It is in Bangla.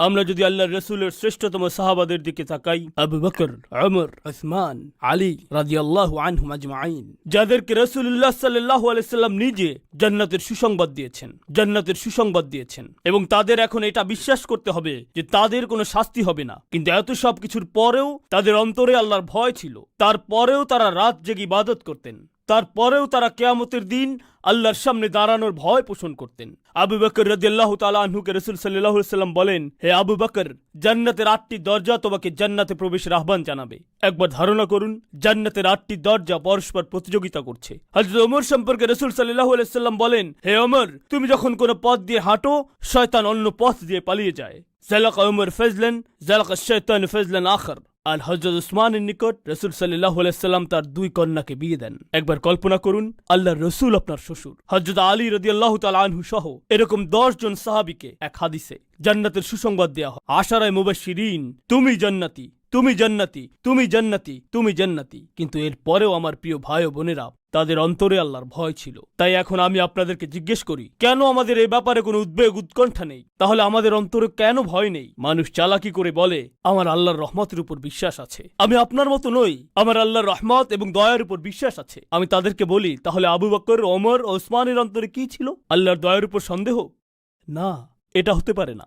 আমরা যদি আল্লাহর রাসূলের শ্রেষ্ঠতম সাহাবাদের দিকে তাকাই, আবু বকর, ওমর, উসমান, আলী রাদিয়াল্লাহু আনহুম আজমাইন, যাদেরকে রাসূলুল্লাহ সাল্লাল্লাহু আলাইহি সাল্লাম নিজে জান্নাতের সুসংবাদ দিয়েছেন এবং তাদের এখন এটা বিশ্বাস করতে হবে যে তাদের কোনো শাস্তি হবে না। কিন্তু এত সব কিছুর পরেও তাদের অন্তরে আল্লাহর ভয় ছিল। তারপরেও তারা রাত জেগে ইবাদত করতেন। তারপরেও তারা কিয়ামতের দিন আল্লাহর সামনে দাঁড়ানোর ভয় পোষণ করতেন। আবু বকর রাদিয়াল্লাহু তাআলা আনহুকে রাসূল সাল্লাল্লাহু আলাইহি সাল্লাম বলেন, হে আবু বকর, জান্নাতের 8টি দরজা তোমাকে জান্নাতে প্রবেশের আহ্বান জানাবে। একবার ধারণা করুন, জান্নাতের 8টি দরজা পরস্পর প্রতিযোগিতা করছে। হযরত ওমর সম্পর্কে রাসূল সাল্লাল্লাহু আলাইহি সাল্লাম বলেন, হে ওমর, তুমি যখন কোনো পথ দিয়ে হাঁটো, শয়তান অন্য পথ দিয়ে পালিয়ে যায়। জালাকা ওমর ফাজলান, জালাকা শাইতান ফাজলান আখর। আর হযরত উসমানের নিকট রাসূল সাল্লাল্লাহু আলাইহি সাল্লাম তার 2 কন্যাকে বিয়ে দেন। একবার কল্পনা করুন, আল্লাহর রাসূল আপনার শ্বশুর। হযরত আলী রাদিয়াল্লাহু তাআলা আনহু সহ এরকম 10 জন সাহাবীকে এক হাদিসে জান্নাতের সুসংবাদ দেয়া হয়। আশারায়ে মুবাশশিরিন, তুমি জান্নাতি, তুমি জান্নাতি, তুমি জান্নাতি, তুমি জান্নাতি। কিন্তু এর পরেও আমার প্রিয় ভাই ও বোনেরা, তাদের অন্তরে আল্লাহর ভয় ছিল। তাই এখন আমি আপনাদেরকে জিজ্ঞেস করি, কেন আমাদের এই ব্যাপারে কোনো উদ্বেগ উৎকণ্ঠা নেই? তাহলে আমাদের অন্তরে কেন ভয় নেই? মানুষ চালাকি করে বলে, আমার আল্লাহর রহমতের উপর বিশ্বাস আছে। আমি আপনার মতো নই, আমার আল্লাহর রহমত এবং দয়ার উপর বিশ্বাস আছে। আমি তাদেরকে বলি, তাহলে আবু বকর, ওমর ও উসমানের অন্তরে কি ছিল? আল্লাহর দয়ার উপর সন্দেহ? না, এটা হতে পারে না।